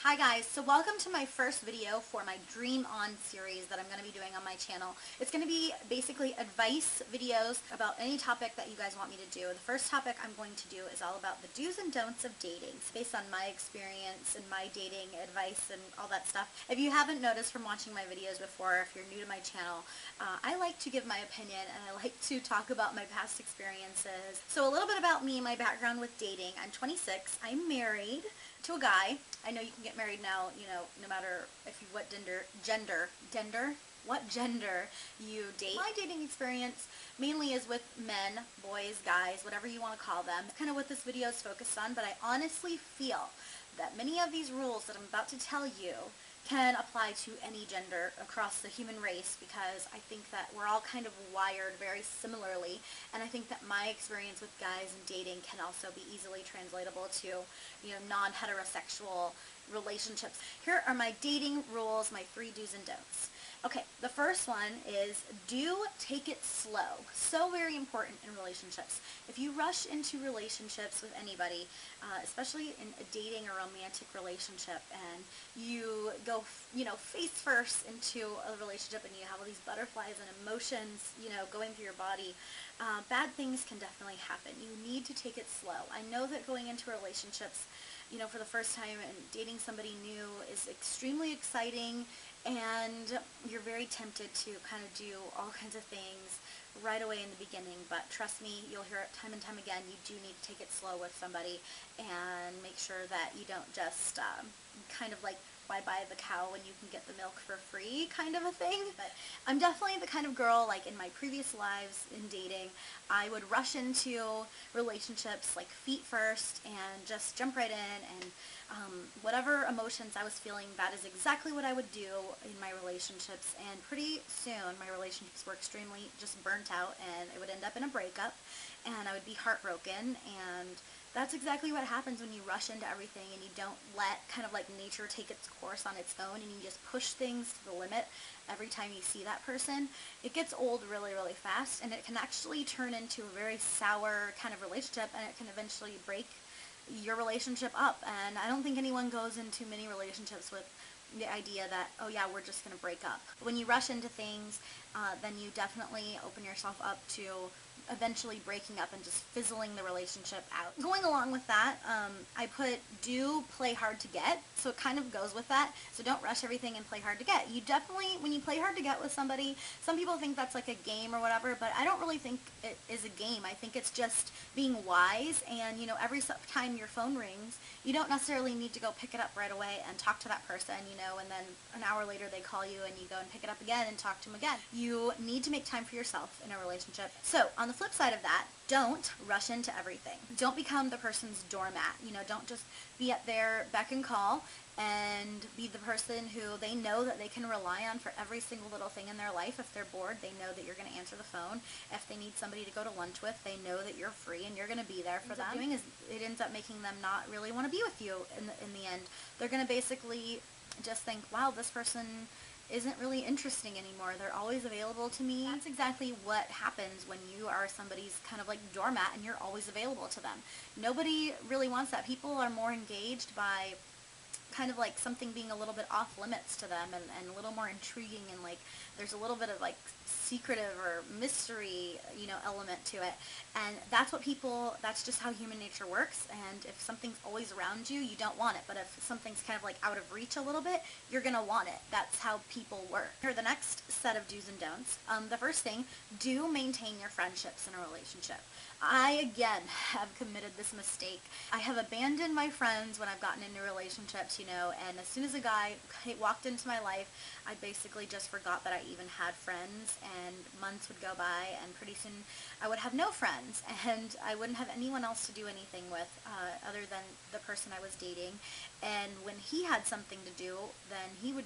Hi guys, so welcome to my first video for my Dream On series that I'm going to be doing on my channel. It's going to be basically advice videos about any topic that you guys want me to do. The first topic I'm going to do is all about the do's and don'ts of dating. It's based on my experience and my dating advice and all that stuff. If you haven't noticed from watching my videos before, if you're new to my channel, I like to give my opinion and I like to talk about my past experiences. So a little bit about me, my background with dating. I'm 26. I'm married to a guy. I know you can get married now, no matter what gender you date. My dating experience mainly is with men, boys, guys, whatever you want to call them. That's kind of what this video is focused on, but I honestly feel that many of these rules that I'm about to tell you can apply to any gender across the human race, because I think that we're all kind of wired very similarly, and I think that my experience with guys and dating can also be easily translatable to, non-heterosexual relationships. Here are my dating rules, my 3 do's and don'ts. Okay, the first one is do take it slow. So very important in relationships. If you rush into relationships with anybody, especially in a dating or romantic relationship, and you go, face first into a relationship and you have all these butterflies and emotions, going through your body, bad things can definitely happen. You need to take it slow. I know that going into relationships, for the first time and dating somebody new is extremely exciting, and you're very tempted to kind of do all kinds of things right away in the beginning, but trust me, you'll hear it time and time again, you do need to take it slow with somebody and make sure that you don't just kind of like why buy the cow when you can get the milk for free kind of a thing. But I'm definitely the kind of girl, like in my previous lives in dating, I would rush into relationships like feet first and just jump right in, and whatever emotions I was feeling, that is exactly what I would do in my relationships, and pretty soon my relationships were extremely just burnt out, and it would end up in a breakup, and I would be heartbroken. And that's exactly what happens when you rush into everything and you don't let kind of like nature take its course on its own, and you just push things to the limit every time you see that person. It gets old really, really fast, and it can actually turn into a very sour kind of relationship, and it can eventually break your relationship up. And I don't think anyone goes into many relationships with the idea that, oh yeah, we're just going to break up. When you rush into things, then you definitely open yourself up to eventually breaking up and just fizzling the relationship out. Going along with that, I put do play hard to get, so it kind of goes with that. So don't rush everything and play hard to get. You definitely, when you play hard to get with somebody, some people think that's like a game or whatever, but I don't really think it is a game. I think it's just being wise, and every time your phone rings, you don't necessarily need to go pick it up right away and talk to that person, and then an hour later they call you and you go and pick it up again and talk to them again. You need to make time for yourself in a relationship. So on the flip side of that, don't rush into everything. Don't become the person's doormat. Don't just be at their beck and call and be the person who they know that they can rely on for every single little thing in their life. If they're bored, they know that you're going to answer the phone. If they need somebody to go to lunch with, they know that you're free and you're going to be there for them. Doing is it ends up making them not really want to be with you in the end. They're going to basically just think, wow, this person isn't really interesting anymore. They're always available to me. That's exactly what happens when you are somebody's kind of like doormat and you're always available to them. Nobody really wants that. People are more engaged by kind of like something being a little bit off limits to them, and a little more intriguing, and like there's a little bit of like secretive or mystery, element to it. And that's just how human nature works. And if something's always around you, you don't want it. But if something's kind of like out of reach a little bit, you're going to want it. That's how people work. Here are the next set of do's and don'ts. The first thing, do maintain your friendships in a relationship. I, again, have committed this mistake. I have abandoned my friends when I've gotten into relationships, and as soon as a guy walked into my life, I basically just forgot that I even had friends, and months would go by, and pretty soon I would have no friends, and I wouldn't have anyone else to do anything with other than the person I was dating. And when he had something to do, then he would,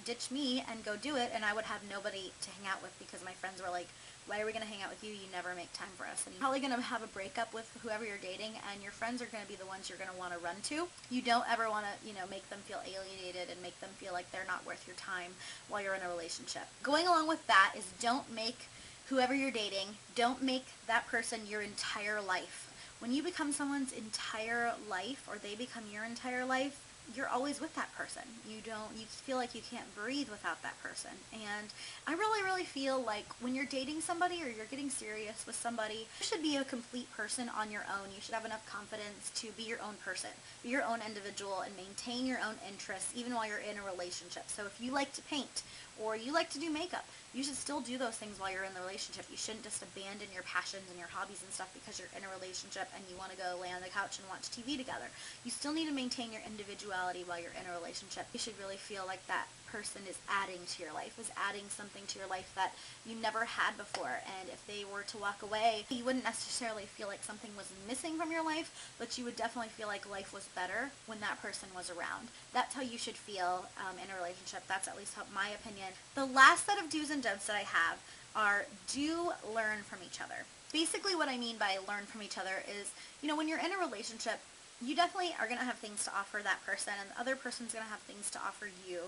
ditch me and go do it, and I would have nobody to hang out with, because my friends were like, why are we going to hang out with you? You never make time for us. And you're probably going to have a breakup with whoever you're dating, and your friends are going to be the ones you're going to want to run to. You don't ever want to, make them feel alienated and make them feel like they're not worth your time while you're in a relationship. Going along with that is don't make whoever you're dating, don't make that person your entire life. When you become someone's entire life, or they become your entire life, you're always with that person. You feel like you can't breathe without that person. And I really, really feel like when you're dating somebody or you're getting serious with somebody, you should be a complete person on your own. You should have enough confidence to be your own person, be your own individual, and maintain your own interests even while you're in a relationship. So if you like to paint or you like to do makeup, you should still do those things while you're in the relationship. You shouldn't just abandon your passions and your hobbies and stuff because you're in a relationship and you want to go lay on the couch and watch TV together. You still need to maintain your individuality while you're in a relationship. You should really feel like that person is adding to your life, is adding something to your life that you never had before. And if they were to walk away, you wouldn't necessarily feel like something was missing from your life, but you would definitely feel like life was better when that person was around. That's how you should feel in a relationship. That's at least my opinion. The last set of do's and don'ts that I have are do learn from each other. Basically what I mean by learn from each other is, when you're in a relationship, you definitely are going to have things to offer that person, and the other person's going to have things to offer you.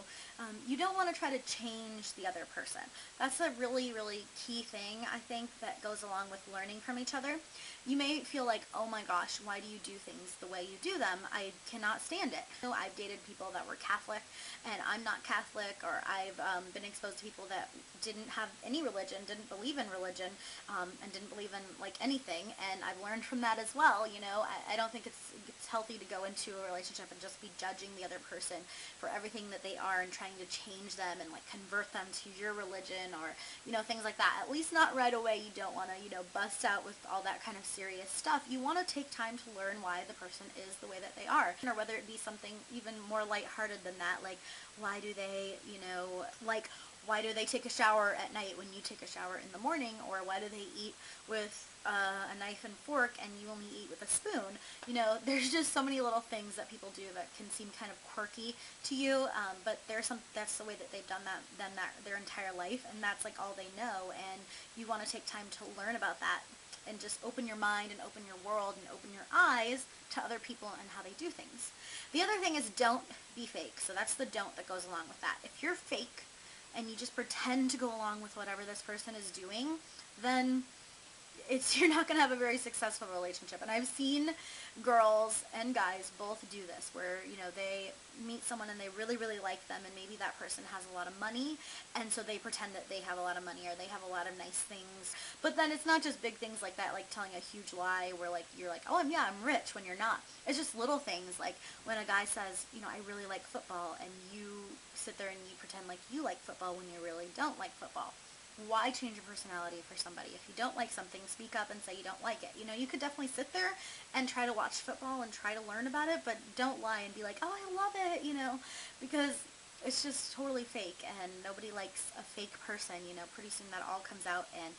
You don't want to try to change the other person. That's a really, really key thing, I think, that goes along with learning from each other. You may feel like, oh my gosh, why do you do things the way you do them? I cannot stand it. I've dated people that were Catholic, and I'm not Catholic, or I've been exposed to people that didn't have any religion, didn't believe in religion, and didn't believe in anything, and I've learned from that as well. I don't think it's healthy to go into a relationship and just be judging the other person for everything that they are and trying to change them and convert them to your religion, or things like that. At least not right away. You don't want to bust out with all that kind of serious stuff. You want to take time to learn why the person is the way that they are, or whether it be something even more lighthearted than that, like why do they why do they take a shower at night when you take a shower in the morning? Or why do they eat with a knife and fork and you only eat with a spoon? There's just so many little things that people do that can seem kind of quirky to you, but that's the way that they've done that their entire life, and that's all they know, and you want to take time to learn about that and just open your mind and open your world and open your eyes to other people and how they do things. The other thing is don't be fake. So that's the don't that goes along with that. If you're fake and you just pretend to go along with whatever this person is doing, then you're not going to have a very successful relationship. And I've seen girls and guys both do this, where they meet someone and they really, really like them, and maybe that person has a lot of money, and so they pretend that they have a lot of money or they have a lot of nice things. But then it's not just big things like that, like telling a huge lie where you're like, oh, I'm rich, when you're not. It's just little things, like when a guy says, I really like football, and you sit there and you pretend like you like football when you really don't like football. Why change your personality for somebody? If you don't like something, speak up and say you don't like it. You could definitely sit there and try to watch football and try to learn about it, but don't lie and be like, oh, I love it, because it's just totally fake, and nobody likes a fake person. Pretty soon that all comes out, and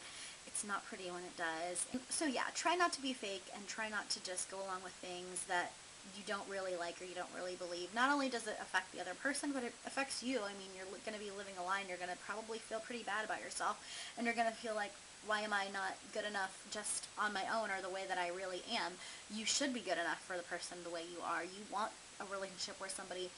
it's not pretty when it does. So yeah, try not to be fake, and try not to just go along with things that you don't really like or you don't really believe. Not only does it affect the other person, but it affects you. You're going to be living a lie, and you're going to probably feel pretty bad about yourself, and you're going to feel like, why am I not good enough just on my own or the way that I really am? You should be good enough for the person the way you are. You want a relationship where somebody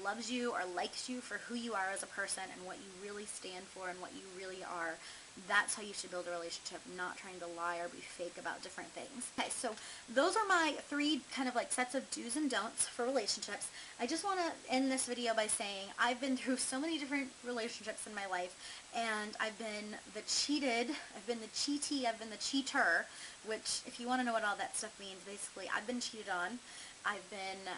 loves you or likes you for who you are as a person and what you really stand for and what you really are. That's how you should build a relationship, not trying to lie or be fake about different things. Okay, so those are my 3 kind of sets of do's and don'ts for relationships. I just want to end this video by saying I've been through so many different relationships in my life, and I've been the cheated, I've been the cheatee, I've been the cheater, which, if you want to know what all that stuff means, basically I've been cheated on. I've been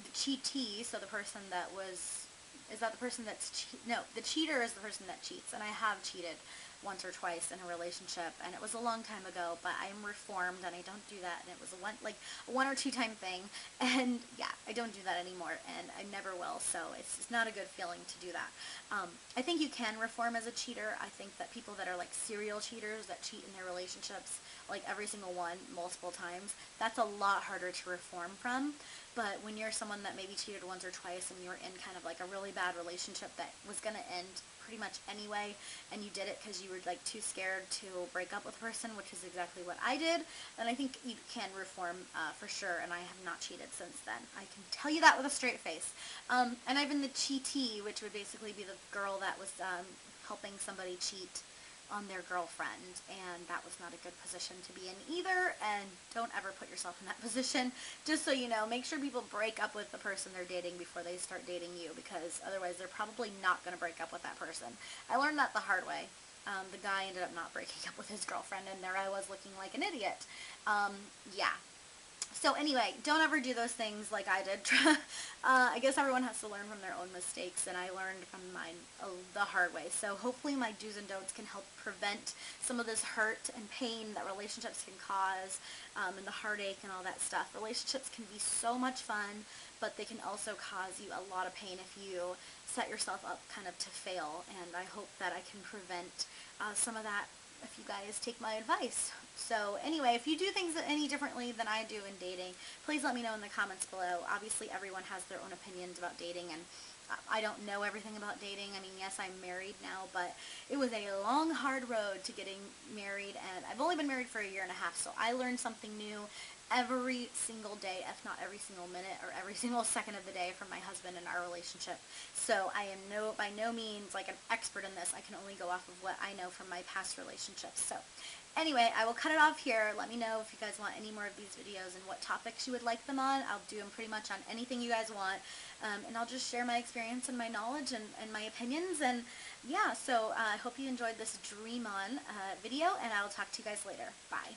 the cheatee, so the person that was, is that the person that's, no, the cheater is the person that cheats, and I have cheated once or twice in a relationship, and it was a long time ago, but I'm reformed and I don't do that, and it was a 1 or 2 time thing, and yeah, I don't do that anymore, and I never will, so it's not a good feeling to do that. I think you can reform as a cheater. I think that people that are serial cheaters that cheat in their relationships, every single one, multiple times, that's a lot harder to reform from. But when you're someone that maybe cheated once or twice and you're in kind of a really bad relationship that was going to end pretty much anyway, and you did it because you were too scared to break up with a person, which is exactly what I did, then I think you can reform for sure, and I have not cheated since then. I can tell you that with a straight face. And I've been the cheatee, which would basically be the girl that was helping somebody cheat on their girlfriend, and that was not a good position to be in either, and don't ever put yourself in that position. Just so you know, make sure people break up with the person they're dating before they start dating you, because otherwise they're probably not going to break up with that person. I learned that the hard way. The guy ended up not breaking up with his girlfriend, and there I was looking like an idiot. Yeah. So anyway, don't ever do those things like I did. I guess everyone has to learn from their own mistakes, and I learned from mine the hard way. So hopefully my do's and don'ts can help prevent some of this hurt and pain that relationships can cause, and the heartache and all that stuff. Relationships can be so much fun, but they can also cause you a lot of pain if you set yourself up kind of to fail, and I hope that I can prevent some of that if you guys take my advice. So anyway, if you do things any differently than I do in dating, please let me know in the comments below. Obviously everyone has their own opinions about dating, and I don't know everything about dating. I mean, yes, I'm married now, but it was a long, hard road to getting married, and I've only been married for a year and a half, so I learned something new every single day, if not every single minute or every single second of the day, from my husband and our relationship. So I am by no means like an expert in this. I can only go off of what I know from my past relationships. So anyway, I will cut it off here. Let me know if you guys want any more of these videos and what topics you would like them on. I'll do them pretty much on anything you guys want. And I'll just share my experience and my knowledge and my opinions. And yeah, so I hope you enjoyed this Dream On video, and I will talk to you guys later. Bye.